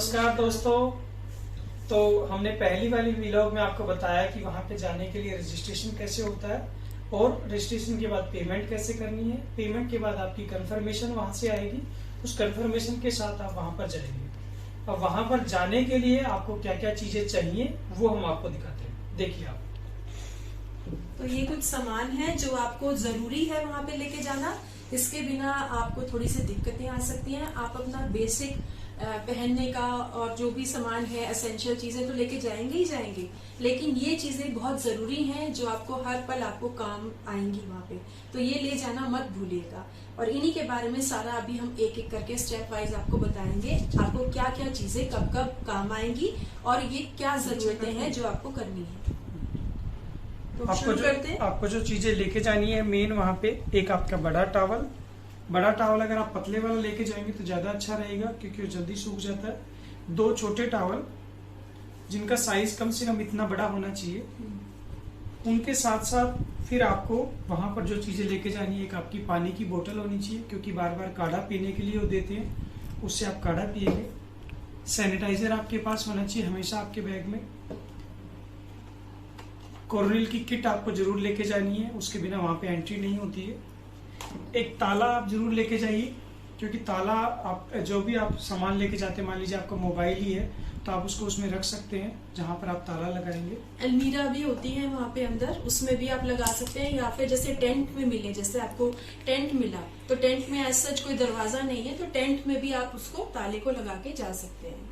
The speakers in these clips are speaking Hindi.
नमस्कार दोस्तों। तो हमने पहली वाली व्लॉग में आपको बताया कि वहां पे जाने के लिए रजिस्ट्रेशन कैसे होता है और रजिस्ट्रेशन के बाद पेमेंट कैसे करनी है। पेमेंट के बाद आपकी कंफर्मेशन वहां से आएगी, उस कंफर्मेशन के साथ आप वहां पर जाएंगे। अब वहां पर जाने के लिए आपको क्या क्या चीजें चाहिए वो हम आपको दिखाते हैं, देखिए आप। तो ये कुछ सामान है जो आपको जरूरी है वहां पे लेके जाना। इसके बिना आपको थोड़ी सी दिक्कतें आ सकती हैं। आप अपना बेसिक पहनने का और जो भी सामान है, एसेंशियल चीजें तो लेके जाएंगे ही जाएंगे, लेकिन ये चीजें बहुत जरूरी हैं जो आपको हर पल आपको काम आएंगी वहां पे। तो ये ले जाना मत भूलिएगा। और इन्हीं के बारे में सारा अभी हम एक एक करके स्टेप वाइज आपको बताएंगे, आपको क्या क्या चीजें कब कब काम आएंगी और ये क्या जरूरतें हैं जो आपको करनी है। तो आपको जो चीजें लेके जानी है मेन वहाँ पे, एक आपका बड़ा टॉवल अगर आप पतले वाला लेके जाएंगे तो ज्यादा अच्छा रहेगा क्योंकि वो जल्दी सूख जाता है। 2 छोटे टॉवल जिनका साइज कम से कम इतना बड़ा होना चाहिए। उनके साथ साथ फिर आपको वहां पर जो चीजें लेके जानी है, एक आपकी पानी की बोतल होनी चाहिए क्योंकि बार बार काढ़ा पीने के लिए वो देते हैं, उससे आप काढ़ा पिएंगे। सैनिटाइजर आपके पास होना चाहिए हमेशा आपके बैग में। कोरोनिल की किट आपको जरूर लेके जानी है, उसके बिना वहां पे एंट्री नहीं होती है। एक ताला आप जरूर लेके जाइए क्योंकि ताला आप जो भी आप सामान लेके जाते हैं, मान लीजिए आपका मोबाइल ही है तो आप उसको उसमें रख सकते हैं जहां पर आप ताला लगाएंगे। अलमीरा भी होती है वहां पे अंदर, उसमें भी आप लगा सकते हैं। या फिर जैसे टेंट में मिले, जैसे आपको टेंट मिला तो टेंट में ऐसा सच कोई दरवाजा नहीं है तो टेंट में भी आप उसको ताले को लगा के जा सकते हैं।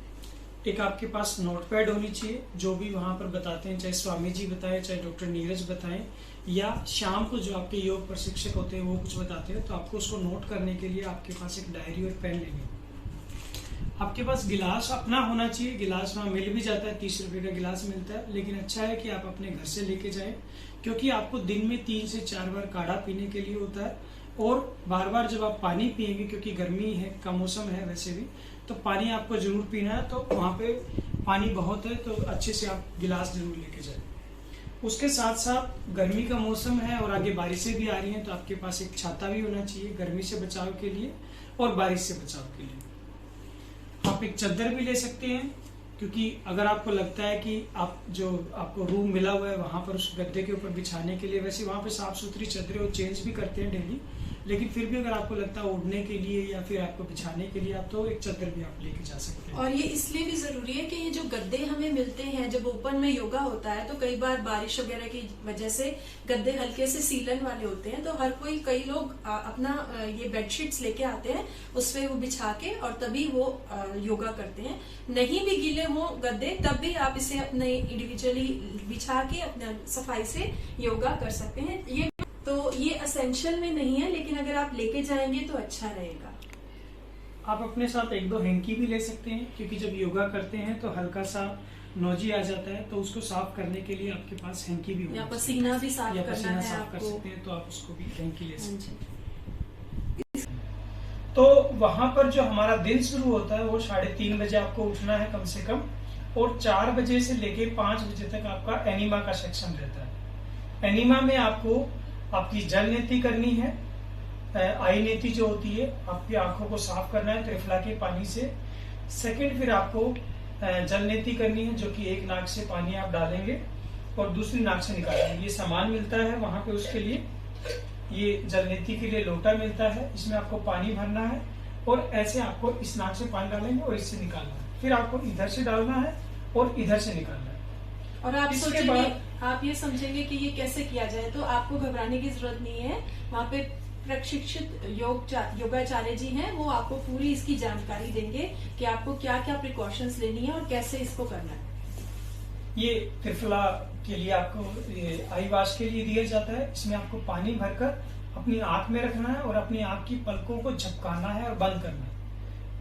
एक आपके पास नोटपैड होनी चाहिए, जो भी वहां पर बताते हैं, चाहे स्वामी जी बताएं, चाहे डॉक्टर नीरज बताएं, या शाम को जो आपके योग प्रशिक्षक होते हैं वो कुछ बताते हैं, तो आपको उसको नोट करने के लिए आपके पास एक डायरी और पेन लेंगे। आपके पास गिलास अपना होना चाहिए। गिलास वहाँ मिल भी जाता है, 30 रुपए का गिलास मिलता है, लेकिन अच्छा है कि आप अपने घर से लेके जाएं क्योंकि आपको दिन में 3 से 4 बार काढ़ा पीने के लिए होता है। और बार बार जब आप पानी पिएंगे, क्योंकि गर्मी है का मौसम है वैसे भी, तो पानी आपको जरूर पीना है। तो वहाँ पे पानी बहुत है तो अच्छे से आप गिलास जरूर लेके जाए। उसके साथ साथ गर्मी का मौसम है और आगे बारिशें भी आ रही हैं तो आपके पास एक छाता भी होना चाहिए गर्मी से बचाव के लिए और बारिश से बचाव के लिए। आप एक चादर भी ले सकते हैं क्योंकि अगर आपको लगता है कि आप जो आपको रूम मिला हुआ है वहां पर उस गद्दे के ऊपर बिछाने के लिए, वैसे वहां पे साफ सुथरी चादरें और चेंज भी करते हैं डेली, लेकिन फिर भी अगर आपको लगता है उड़ने के लिए या फिर आपको बिछाने के लिए, आप तो एक चादर भी आप लेके जा सकते हैं। और ये इसलिए भी जरूरी है कि ये जो गद्दे हमें मिलते हैं, जब ओपन में योगा होता है तो कई बार बारिश वगैरह की वजह से गद्दे हल्के से सीलन वाले होते हैं, तो कई लोग अपना ये बेडशीट्स लेके आते हैं, उस पे वो बिछा के और तभी वो योगा करते हैं। नहीं भी गीले हो गद्दे तब भी आप इसे अपने इंडिविजुअली बिछा के अपना सफाई से योगा कर सकते हैं। ये एसेंशियल में नहीं है, लेकिन अगर आप लेके जाएंगे तो अच्छा रहेगा। आप अपने साथ 1-2 हैंकी भी ले सकते हैं क्योंकि जब योगा करते हैं तो हल्का सा नोजी आ जाता है, तो उसको साफ करने के लिए आपके पास हैंकी भी या पसीना भी साफ या करना पसीना है साफ आपको। कर सकते हैं तो आप उसको भी हैंकी ले सकते हैं। तो वहां पर जो हमारा दिन शुरू होता है वो 3:30 बजे आपको उठना है कम से कम, और 4 बजे से लेके 5 बजे तक आपका एनिमा का सेक्शन रहता है। एनिमा में आपको आपकी जल नीति करनी है, आई नीति जो होती है, आपकी आंखों को साफ करना है त्रिफला के पानी से। सेकंड फिर आपको जल नीति करनी है जो कि एक नाक से पानी आप डालेंगे और दूसरी नाक से निकालेंगे। ये सामान मिलता है वहां पे उसके लिए, ये जल नीति के लिए लोटा मिलता है, इसमें आपको पानी भरना है और ऐसे आपको इस नाक से पानी डालेंगे और इससे निकालना है, फिर आपको इधर से डालना है और इधर से निकालना है। और आप ये समझेंगे कि ये कैसे किया जाए, तो आपको घबराने की जरूरत नहीं है। वहाँ पे प्रशिक्षित योगाचार्य जी हैं, वो आपको पूरी इसकी जानकारी देंगे कि आपको क्या क्या प्रिकॉशंस लेनी है और कैसे इसको करना है। ये त्रिफला के लिए आपको आई वॉश के लिए दिया जाता है। इसमें आपको पानी भरकर अपनी आंख में रखना है और अपनी आंख की पलकों को झपकाना है और बंद करना है।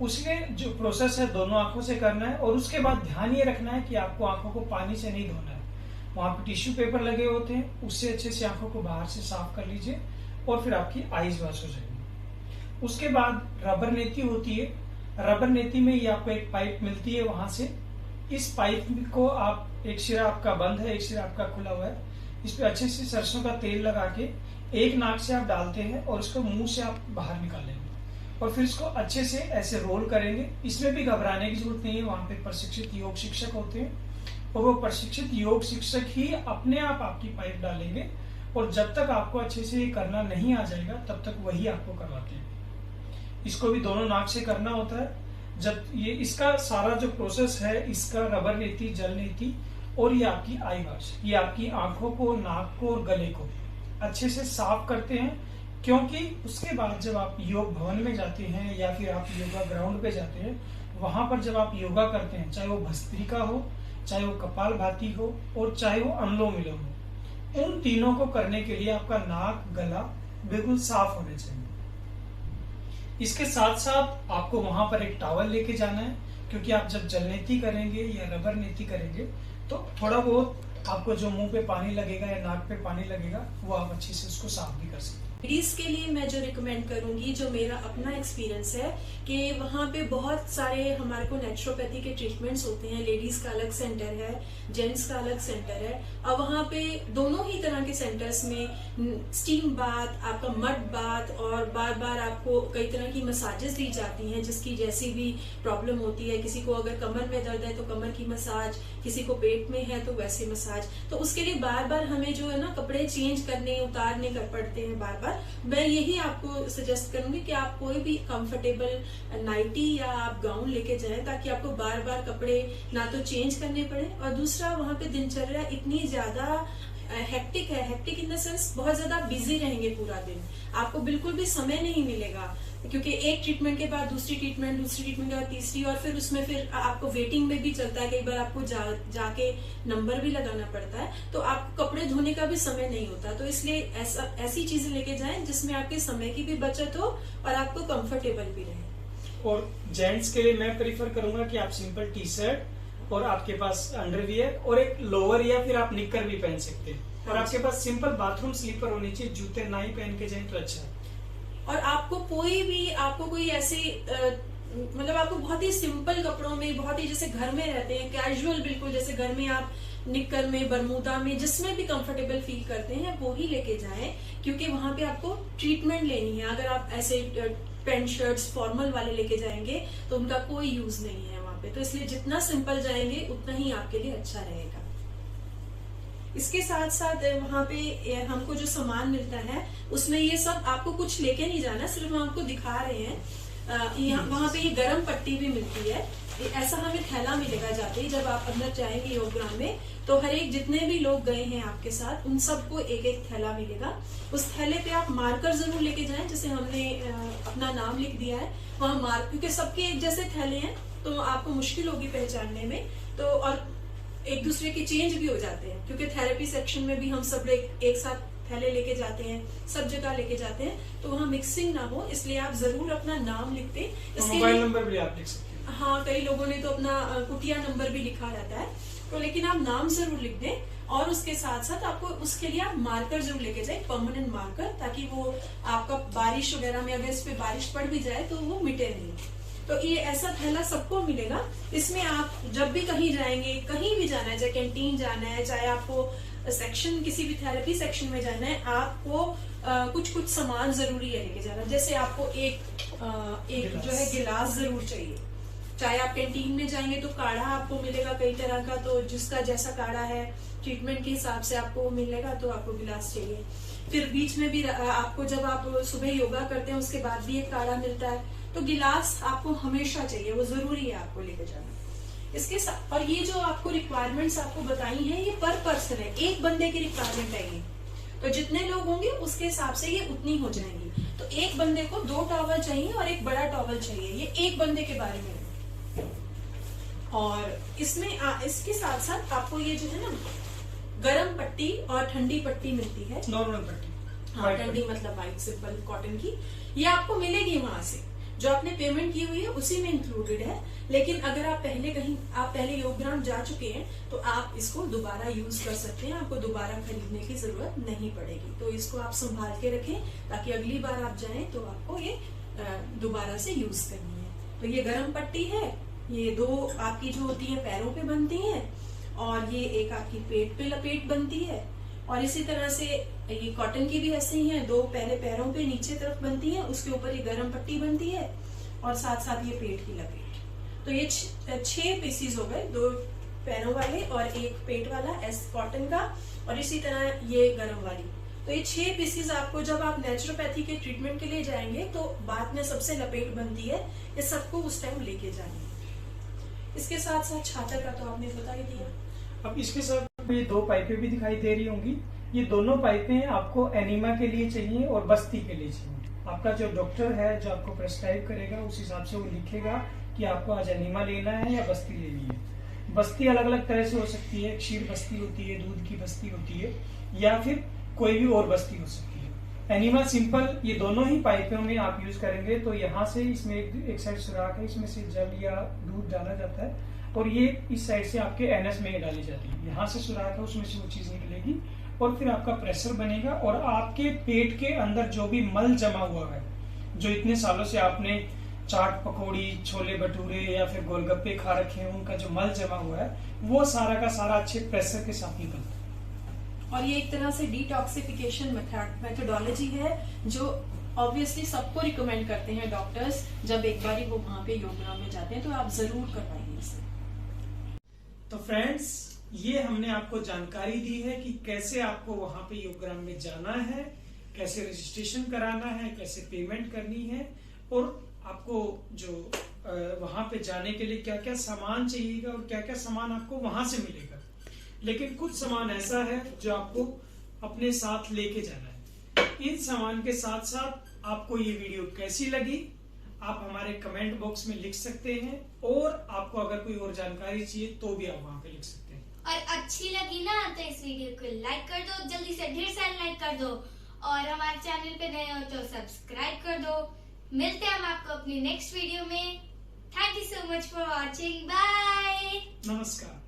उसमें जो प्रोसेस है दोनों आंखों से करना है और उसके बाद ध्यान ये रखना है कि आपको आंखों को पानी से नहीं धोना है। वहां पर टिश्यू पेपर लगे होते हैं, उससे अच्छे से आंखों को बाहर से साफ कर लीजिए और फिर आपकी आईज वॉश हो जाएगी। उसके बाद रबर नेती होती है। रबर नेती में ये आपको एक पाइप मिलती है वहां से। इस पाइप को आप, एक सिरा आपका बंद है, एक सिरा आपका खुला हुआ है, इस पे अच्छे से सरसों का तेल लगा के एक नाक से आप डालते हैं और उसको मुंह से आप बाहर निकालेंगे और फिर इसको अच्छे से ऐसे रोल करेंगे। इसमें भी घबराने की जरूरत नहीं है, वहां पे प्रशिक्षित योग शिक्षक होते हैं और वो प्रशिक्षित योग शिक्षक ही अपने आप आपकी पाइप डालेंगे, और जब तक आपको अच्छे से ये करना नहीं आ जाएगा तब तक वही आपको करवाते हैं। इसको भी दोनों नाक से करना होता है। जब ये इसका सारा जो प्रोसेस है, इसका रबर नीति, जल नीति और ये आपकी आई वॉश, ये आपकी आंखों को, नाक को और गले को अच्छे से साफ करते हैं। क्योंकि उसके बाद जब आप योग भवन में जाते हैं या फिर आप योगा ग्राउंड पे जाते हैं, वहां पर जब आप योगा करते हैं, चाहे वो भस्त्रिका हो, चाहे वो कपालभाति हो और चाहे वो अनुलोम विलोम हो, उन तीनों को करने के लिए आपका नाक, गला बिल्कुल साफ होने चाहिए। इसके साथ साथ आपको वहां पर एक टॉवल लेके जाना है, क्योंकि आप जब जल नीति करेंगे या रबर नीति करेंगे तो थोड़ा बहुत आपको जो मुंह पे पानी लगेगा या नाक पे पानी लगेगा वो आप अच्छे से उसको साफ भी कर सकते हैं। लेडीज के लिए मैं जो रिकमेंड करूंगी, जो मेरा अपना एक्सपीरियंस है कि वहाँ पे बहुत सारे हमारे को नेचुरोपैथी के ट्रीटमेंट्स होते हैं। लेडीज का अलग सेंटर है, जेंट्स का अलग सेंटर है। अब वहाँ पे दोनों ही तरह के सेंटर्स में स्टीम बाथ, आपका मड बाथ और बार बार आपको कई तरह की मसाजेस दी जाती हैं, जिसकी जैसी भी प्रॉब्लम होती है। किसी को अगर कमर में दर्द है तो कमर की मसाज, किसी को पेट में है तो वैसे मसाज। तो उसके लिए बार बार हमें जो है ना कपड़े चेंज करने, उतारने कर पड़ते हैं बार बार। मैं यही आपको सजेस्ट करूंगी कि आप कोई भी कंफर्टेबल नाइटी या आप गाउन लेके जाएं, ताकि आपको बार बार कपड़े ना तो चेंज करने पड़े, और दूसरा वहां पे दिनचर्या इतनी ज्यादा हेक्टिक है, हेक्टिक इन द सेंस बहुत ज्यादा बिजी रहेंगे पूरा दिन, आपको बिल्कुल भी समय नहीं मिलेगा, क्योंकि एक ट्रीटमेंट के बाद दूसरी ट्रीटमेंट, दूसरी ट्रीटमेंट के बाद तीसरी, और फिर उसमें फिर आपको वेटिंग में भी चलता है, कई बार आपको जाके नंबर भी लगाना पड़ता है, तो आपको कपड़े धोने का भी समय नहीं होता। तो इसलिए ऐसी चीजें लेके जाएं जिसमें आपके समय की भी बचत हो और आपको कंफर्टेबल भी रहे। और जेंट्स के लिए मैं प्रेफर करूंगा कि आप सिंपल टी शर्ट और आपके पास अंडरवियर और एक लोअर या फिर आप निक्कर भी पहन सकते हैं, और आपके पास सिंपल बाथरूम स्लीपर होनी चाहिए, जूते ना ही पहन के जाए तो अच्छा है। और आपको कोई ऐसे मतलब आपको बहुत ही सिंपल कपड़ों में, बहुत ही जैसे घर में रहते हैं, कैजुअल बिल्कुल जैसे घर में आप निक्कर में, बरमूदा में, जिसमें भी कंफर्टेबल फील करते हैं वो ही लेके जाएं, क्योंकि वहां पे आपको ट्रीटमेंट लेनी है। अगर आप ऐसे पैंट शर्ट्स फॉर्मल वाले लेके जाएंगे तो उनका कोई यूज नहीं है वहां पे। तो इसलिए जितना सिंपल जाएंगे उतना ही आपके लिए अच्छा रहेगा। इसके साथ साथ वहाँ पे हमको जो सामान मिलता है उसमें ये सब आपको कुछ लेके नहीं जाना, सिर्फ हम आपको दिखा रहे हैं। वहाँ पे ये गरम पट्टी भी मिलती है, ऐसा हमें थैला मिलेगा जाते ही। जब आप अंदर जाएंगे योग ग्राउंड में तो हर एक जितने भी लोग गए हैं आपके साथ उन सबको एक एक थैला मिलेगा। उस थैले पे आप मार्कर जरूर लेके जाएं, जैसे हमने अपना नाम लिख दिया है वहाँ मार्क, क्योंकि सबके एक जैसे थैले हैं तो आपको मुश्किल होगी पहचानने में। तो और एक दूसरे के चेंज भी हो जाते हैं, क्योंकि थेरेपी सेक्शन में भी हम सब एक साथ थैले लेके जाते हैं, सब जगह लेके जाते हैं, तो वहाँ मिक्सिंग ना हो, इसलिए आप जरूर अपना नाम लिख दें। इसके मोबाइल नंबर भी आप लिख सकते हैं। हाँ, कई लोगों ने तो अपना कुटिया नंबर भी लिखा रहता है, तो लेकिन आप नाम जरूर लिख दें। और उसके साथ साथ आपको उसके लिए आप मार्कर जरूर लेके जाए, परमानेंट मार्कर, ताकि वो आपका बारिश वगैरह में अगर इस पे बारिश पड़ भी जाए तो वो मिटे नहीं। तो ये ऐसा थैला सबको मिलेगा। इसमें आप जब भी कहीं जाएंगे, कहीं भी जाना है, चाहे कैंटीन जाना है, चाहे आपको सेक्शन किसी भी थेरेपी सेक्शन में जाना है, आपको कुछ कुछ सामान जरूरी है लेके जाना। जैसे आपको एक जो है गिलास जरूर चाहिए। चाहे आप कैंटीन में जाएंगे तो काढ़ा आपको मिलेगा कई तरह का, तो जिसका जैसा काढ़ा है ट्रीटमेंट के हिसाब से आपको मिलेगा, तो आपको गिलास चाहिए। फिर बीच में भी आपको जब आप सुबह योगा करते हैं उसके बाद भी एक काढ़ा मिलता है, तो गिलास आपको हमेशा चाहिए, वो जरूरी है आपको लेके जाना। इसके साथ और ये जो आपको रिक्वायरमेंट्स आपको बताई हैं ये पर पर्सन है, एक बंदे की रिक्वायरमेंट है ये। तो जितने लोग होंगे उसके हिसाब से ये उतनी हो जाएंगी। तो एक बंदे को 2 टॉवल चाहिए और एक बड़ा टॉवल चाहिए, ये एक बंदे के बारे में। और इसमें इसके साथ साथ आपको ये जो है ना गरम पट्टी और ठंडी पट्टी मिलती है। नॉर्मल पट्टी, हाँ, ठंडी मतलब व्हाइट सिंपल कॉटन की, ये आपको मिलेगी वहां से। जो आपने पेमेंट की हुई है उसी में इंक्लूडेड है। लेकिन अगर आप पहले योग ग्राउंड जा चुके हैं तो आप इसको दोबारा यूज कर सकते हैं, आपको दोबारा खरीदने की जरूरत नहीं पड़ेगी। तो इसको आप संभाल के रखें ताकि अगली बार आप जाएं तो आपको ये दोबारा से यूज करनी है। तो ये गरम पट्टी है, ये 2 आपकी जो होती है पैरों पे बनती है, और ये एक आपकी पेट पे लपेट बनती है, और इसी तरह से ये कॉटन की भी ऐसे ही है, 2 पहले पैरों पे नीचे तरफ बनती है, उसके ऊपर ये गर्म पट्टी बनती है और साथ साथ ये पेट की लपेट। तो ये 6 पीसीज हो गए, 2 पैरों वाले और 1 पेट वाला कॉटन का, और इसी तरह ये गर्म वाली। तो ये 6 पीसीज आपको जब आप नेचुरोपैथी के ट्रीटमेंट के लिए जाएंगे तो बाद में सबसे लपेट बनती है, ये सबको उस टाइम लेके जाएंगे। इसके साथ साथ छाता का तो आपने बता ही दिया। अब इसके साथ ये 2 पाइपें भी दिखाई दे रही होंगी। ये दोनों पाइपें आपको एनीमा के लिए चाहिए और बस्ती के लिए चाहिए। आपका जो डॉक्टर है जो आपको प्रेस्क्राइब करेगा उस हिसाब से वो लिखेगा कि आपको आज एनीमा लेना है या बस्ती लेनी है। बस्ती अलग अलग तरह से हो सकती है, क्षीर बस्ती होती है, दूध की बस्ती होती है, या फिर कोई भी और बस्ती हो सकती है। एनीमा सिंपल ये दोनों ही पाइपों में आप यूज करेंगे तो यहाँ से इसमें एक साइड सुराख है, इसमें से जल या दूध डाला जाता है और ये इस साइड से आपके एनएस में डाली जाती है। यहाँ से सुराख है, उसमें से वो चीज निकलेगी और फिर आपका प्रेशर बनेगा और आपके पेट के अंदर जो भी मल जमा हुआ है, जो इतने सालों से आपने चाट पकौड़ी, छोले भटूरे या फिर गोलगप्पे खा रखे हैं, उनका जो मल जमा हुआ है वो सारा का सारा अच्छे प्रेशर के साथ निकलता है। और ये एक तरह से डिटॉक्सिफिकेशन मेथोडोलॉजी है जो ऑब्वियसली सबको रिकमेंड करते हैं डॉक्टर्स, जब एक बार वो वहां पे योगग्राम में जाते हैं तो आप जरूर करवाइए इसे। तो फ्रेंड्स, ये हमने आपको जानकारी दी है कि कैसे आपको वहां पे योगग्राम में जाना है, कैसे रजिस्ट्रेशन कराना है, कैसे पेमेंट करनी है और आपको जो वहां पे जाने के लिए क्या क्या सामान चाहिएगा और क्या क्या सामान आपको वहां से मिलेगा। लेकिन कुछ सामान ऐसा है जो आपको अपने साथ लेके जाना है। इन सामान के साथ साथ आपको ये वीडियो कैसी लगी आप हमारे कमेंट बॉक्स में लिख सकते हैं और आपको अगर कोई और जानकारी चाहिए तो भी आप वहां पे लिख सकते हैं। और अच्छी लगी ना तो इस वीडियो को लाइक कर दो, जल्दी से ढेर सारा लाइक कर दो और हमारे चैनल पे नए हो तो सब्सक्राइब कर दो। मिलते हैं हम आपको अपनी नेक्स्ट वीडियो में। Thank you so much for watching. Bye. नमस्कार।